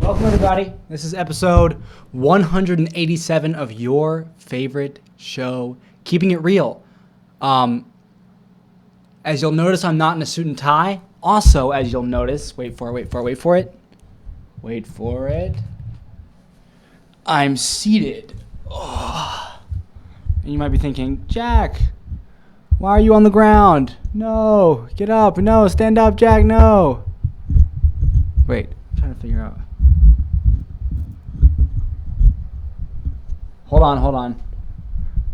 Welcome everybody. This is episode 187 of your favorite show, Keeping It Real. As you'll notice, I'm not in a suit and tie. Also, as you'll notice, wait for it. I'm seated. Oh. And you might be thinking, Jack, why are you on the ground? No, get up. No, stand up, Jack. No. Wait, I'm trying to figure out. Hold on.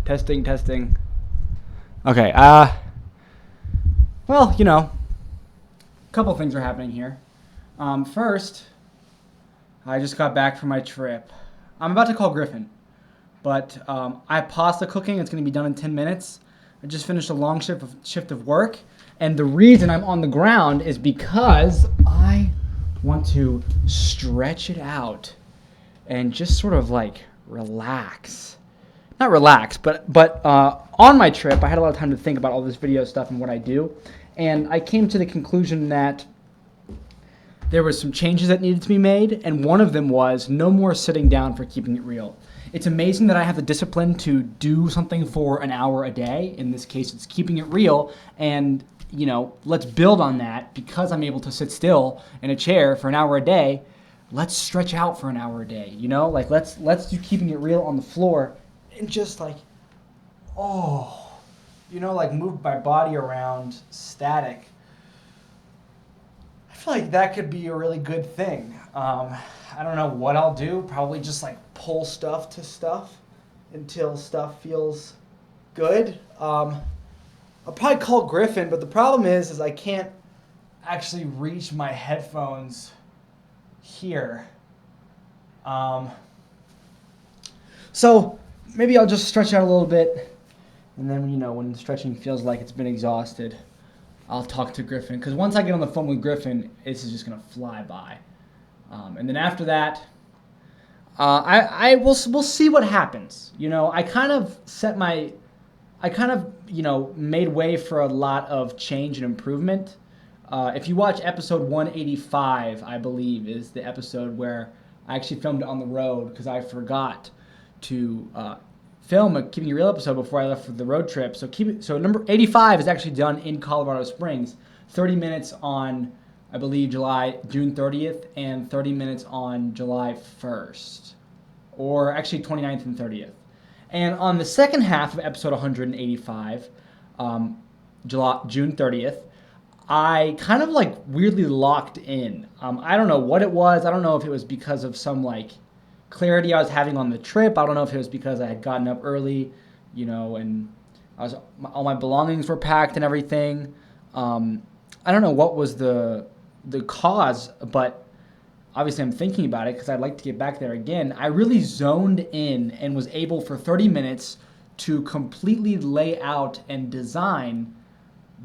Testing. Okay, well, a couple things are happening here. First, I just got back from my trip. I'm about to call Griffin, but I have pasta cooking. It's going to be done in 10 minutes. I just finished a long shift of work, and the reason I'm on the ground is because I want to stretch it out and just sort of like relax. Not relax, but on my trip, I had a lot of time to think about all this video stuff and what I do, and I came to the conclusion that there were some changes that needed to be made, and one of them was no more sitting down for Keeping It Real. It's amazing that I have the discipline to do something for an hour a day. In this case, it's Keeping It Real, and let's build on that. Because I'm able to sit still in a chair for an hour a day, let's stretch out for an hour a day. Let's do Keeping It Real on the floor and just move my body around static. I feel like that could be a really good thing. I don't know what I'll do. Probably just pull stuff to stuff until stuff feels good. I'll probably call Griffin, but the problem is I can't actually reach my headphones here. So maybe I'll just stretch out a little bit, and then when the stretching feels like it's been exhausted, I'll talk to Griffin. Because once I get on the phone with Griffin, this is just gonna fly by. And then after that, we'll see what happens. I kind of made way for a lot of change and improvement. If you watch episode 185, I believe, is the episode where I actually filmed it on the road because I forgot to film a Keeping It Real episode before I left for the road trip. So number 85 is actually done in Colorado Springs. 30 minutes on, I believe, June 30th, and 30 minutes on July 1st. Or actually 29th and 30th. And on the second half of episode 185, June 30th, I kind of weirdly locked in. I don't know what it was. I don't know if it was because of some clarity I was having on the trip. I don't know if it was because I had gotten up early, and all my belongings were packed and everything. I don't know what was the cause, but obviously I'm thinking about it because I'd like to get back there again. I really zoned in and was able for 30 minutes to completely lay out and design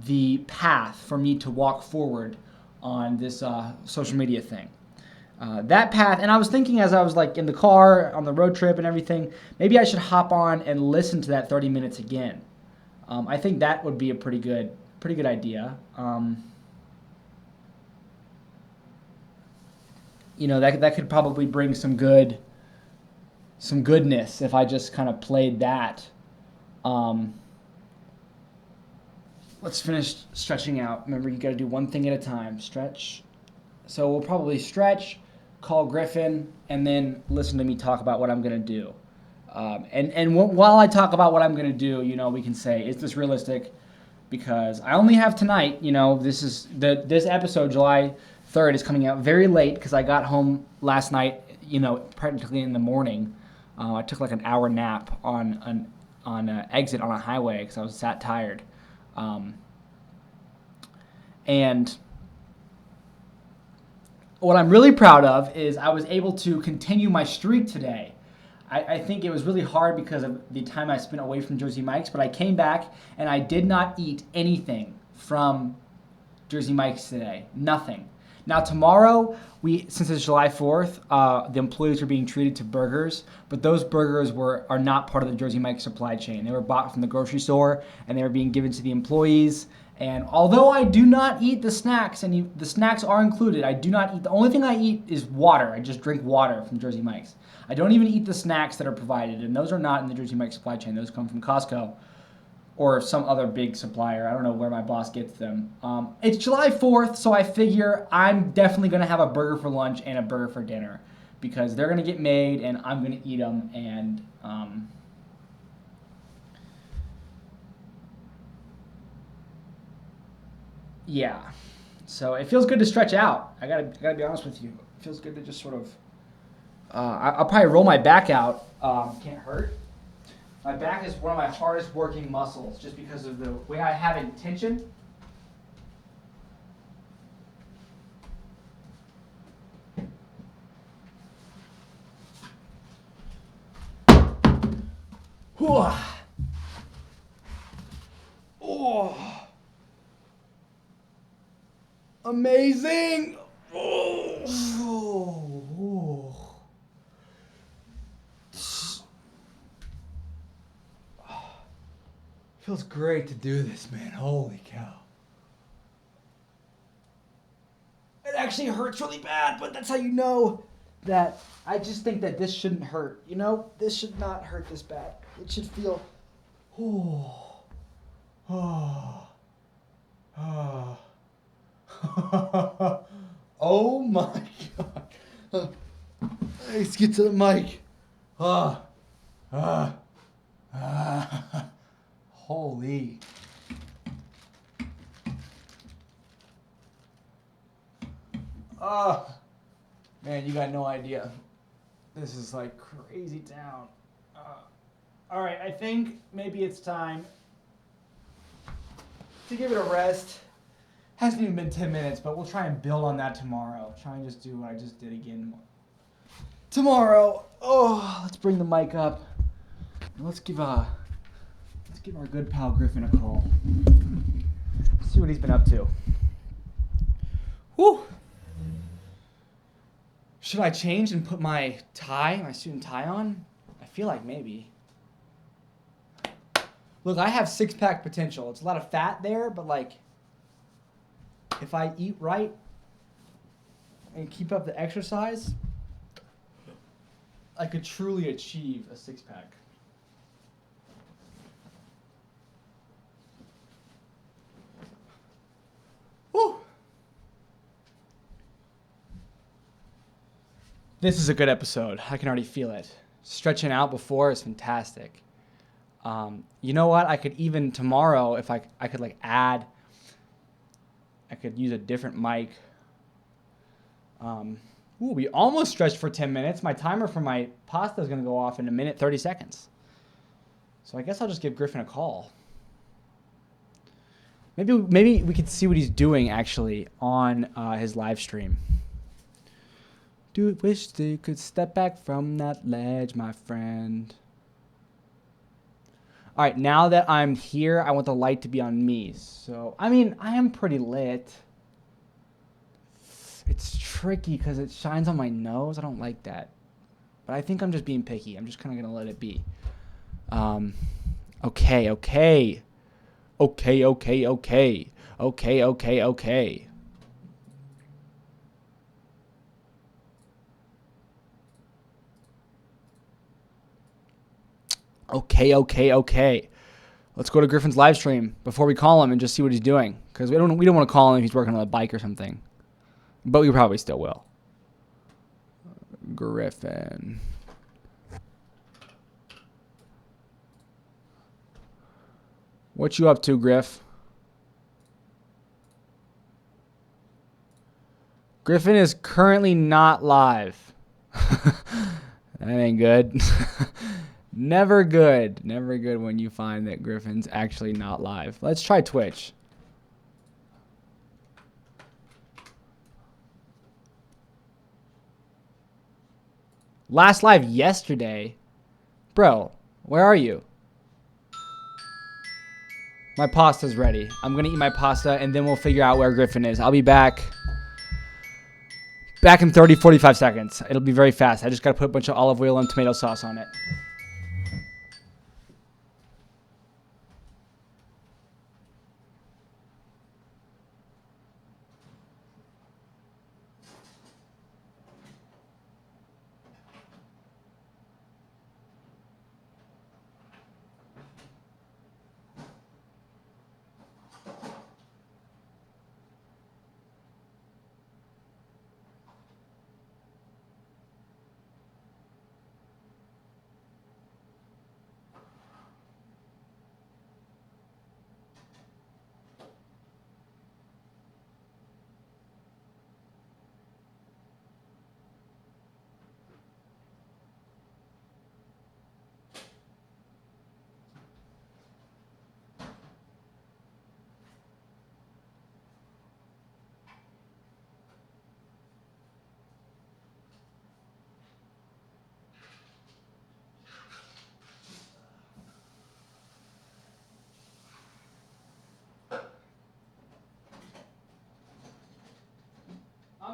the path for me to walk forward on this social media thing. That path, and I was thinking as I was in the car on the road trip and everything, maybe I should hop on and listen to that 30 minutes again. I think that would be a pretty good idea. That could probably bring some goodness if I just kind of played that. Let's finish stretching out. Remember, you got to do one thing at a time. Stretch. So we'll probably stretch, call Griffin, and then listen to me talk about what I'm going to do. While I talk about what I'm going to do, we can say, is this realistic? Because I only have tonight. This episode, July 3rd, is coming out very late because I got home last night, practically in the morning. I took an hour nap on an exit on a highway because I was that tired. And what I'm really proud of is I was able to continue my streak today. I think it was really hard because of the time I spent away from Jersey Mike's, but I came back and I did not eat anything from Jersey Mike's today. Nothing. Now tomorrow, since it's July 4th, the employees are being treated to burgers, but those burgers are not part of the Jersey Mike's supply chain. They were bought from the grocery store and they were being given to the employees, And although I do not eat the snacks, and the snacks are included, I do not eat. The only thing I eat is water. I just drink water from Jersey Mike's. I don't even eat the snacks that are provided, and those are not in the Jersey Mike's supply chain. Those come from Costco or some other big supplier. I don't know where my boss gets them. It's July 4th, so I figure I'm definitely going to have a burger for lunch and a burger for dinner because they're going to get made, and I'm going to eat them, and yeah, so it feels good to stretch out. I gotta be honest with you. It feels good to just sort of. I'll probably roll my back out. Can't hurt. My back is one of my hardest working muscles, just because of the way I have it in tension. Whew. Oh. Amazing! Oh. Feels great to do this, man. Holy cow. It actually hurts really bad, but that's how you know that I just think that this shouldn't hurt. You know, this should not hurt this bad. It should feel. Oh. Oh. Oh. Oh my God. Let's get to the mic. Holy. Man, you got no idea. This is like crazy town. All right, I think maybe it's time to give it a rest. Hasn't even been 10 minutes, but we'll try and build on that tomorrow. Try and just do what I just did again tomorrow. Oh, let's bring the mic up. Let's give our good pal Griffin a call. See what he's been up to. Whew. Should I change and put my student tie on? I feel like maybe. Look, I have six-pack potential. It's a lot of fat there, but like, if I eat right and keep up the exercise, I could truly achieve a six-pack. Woo! This is a good episode. I can already feel it. Stretching out before is fantastic. You know what? I could even tomorrow, if I could like add. I could use a different mic. We almost stretched for 10 minutes. My timer for my pasta is going to go off in a minute 30 seconds. So I guess I'll just give Griffin a call. Maybe we could see what he's doing actually on his live stream. Do wish they could step back from that ledge, my friend. All right, now that I'm here, I want the light to be on me. So, I mean, I am pretty lit. It's tricky because it shines on my nose. I don't like that. But I think I'm just being picky. I'm just kind of going to let it be. Okay. Okay. Let's go to Griffin's live stream before we call him and just see what he's doing. Because we don't want to call him if he's working on a bike or something. But we probably still will. Griffin. What you up to, Griff? Griffin is currently not live. That ain't good. Never good. Never good when you find that Griffin's actually not live. Let's try Twitch. Last live yesterday. Bro, where are you? My pasta's ready. I'm going to eat my pasta and then we'll figure out where Griffin is. I'll be back. Back in 30, 45 seconds. It'll be very fast. I just got to put a bunch of olive oil and tomato sauce on it.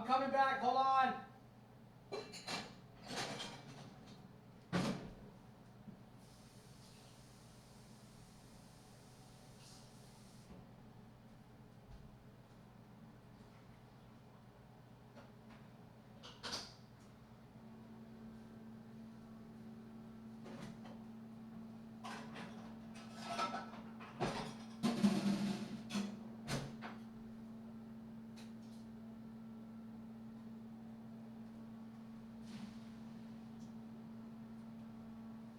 I'm coming back. Hold on.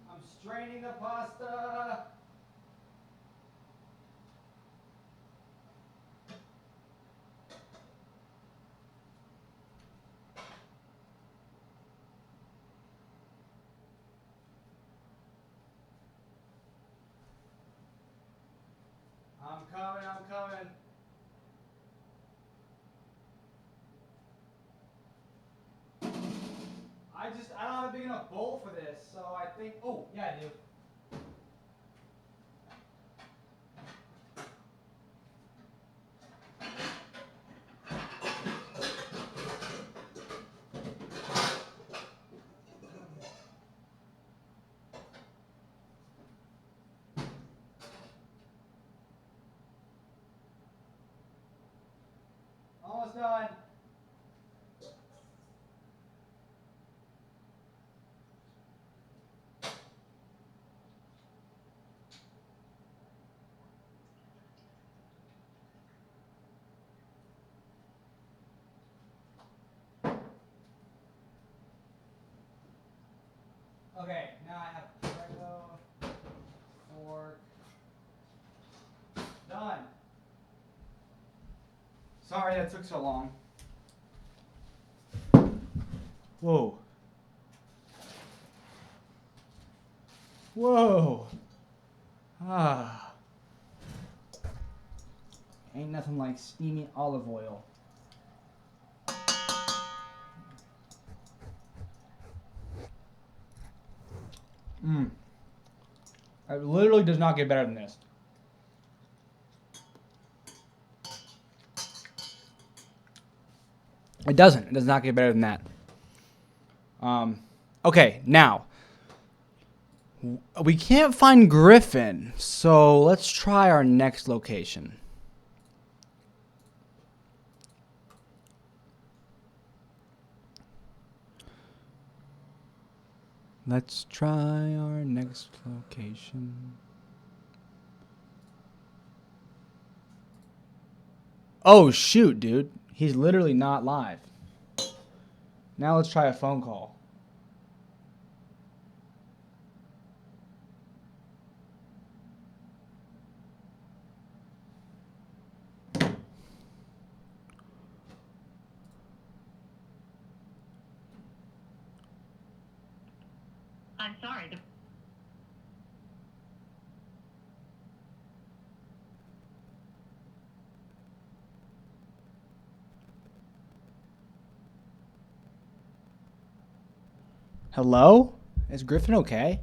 I'm straining the pasta. I'm coming, I'm coming. I don't have a big enough bowl for this, so I think, oh, yeah, I do. Almost done. Okay, now I have Prego, fork. Done. Sorry that took so long. Whoa. Whoa. Ah. Ain't nothing like steamy olive oil. Mmm. It literally does not get better than this. It doesn't. It does not get better than that. Okay, now. We can't find Griffin, so let's try our next location. Let's try our next location. Oh, shoot, dude. He's literally not live. Now let's try a phone call. I'm sorry. Hello? Is Griffin okay?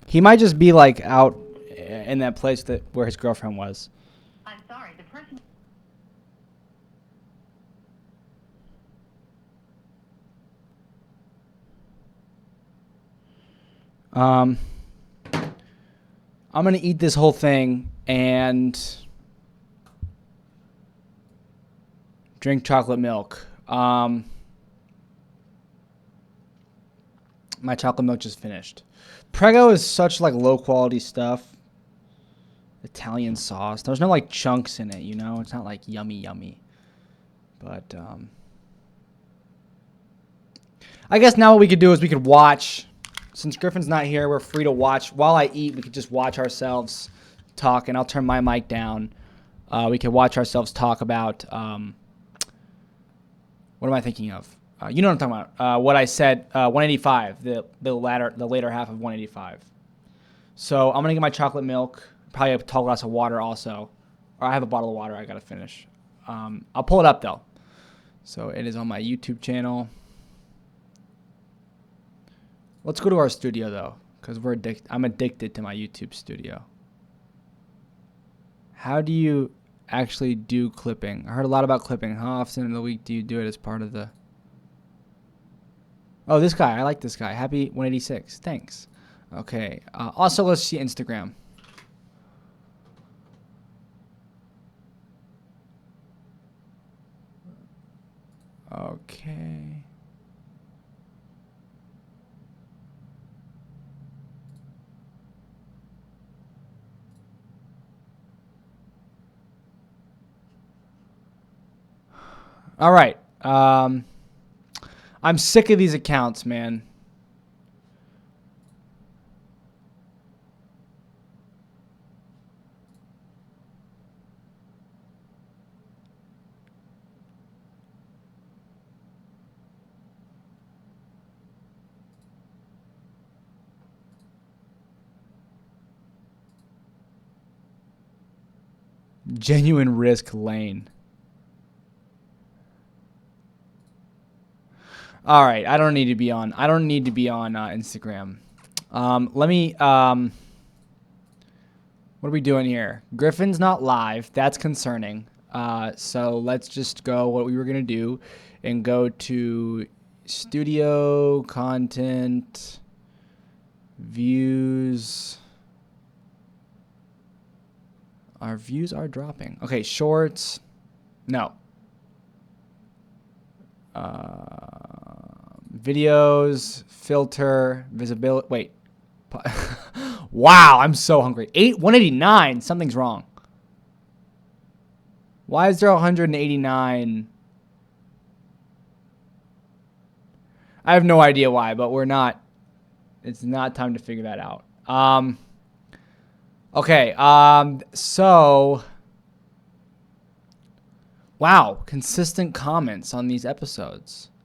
He might just be like out in that place that where his girlfriend was. I'm sorry. The person. I'm gonna eat this whole thing and drink chocolate milk. My chocolate milk just finished. Prego is such like low quality stuff. Italian sauce. There's no like chunks in it, you know? It's not like yummy. But I guess now what we could do is we could watch. Since Griffin's not here, we're free to watch. While I eat, we could just watch ourselves talk, and I'll turn my mic down. We could watch ourselves talk about, what am I thinking of? You know what I'm talking about. What I said, 185, the later half of 185. So I'm going to get my chocolate milk, probably a tall glass of water also. Or I have a bottle of water I gotta finish. I'll pull it up though. So it is on my YouTube channel. Let's go to our studio though, because I'm addicted to my YouTube studio. How do you actually do clipping? I heard a lot about clipping. How often in the week do you do it as part of the... Oh, this guy. I like this guy. Happy 186. Thanks. Okay. Also, let's see Instagram. Okay. All right. I'm sick of these accounts, man. Genuine risk lane. All right, I don't need to be on Instagram. Let me what are we doing here? Griffin's not live. That's concerning. So let's just go what we were gonna do and go to studio content views. Our views are dropping. Okay, shorts. No. Videos, filter, visibility. Wait. Wow, I'm so hungry. 189. Something's wrong. Why is there 189? I have no idea why, but we're not. It's not time to figure that out. Okay. So. Wow, consistent comments on these episodes.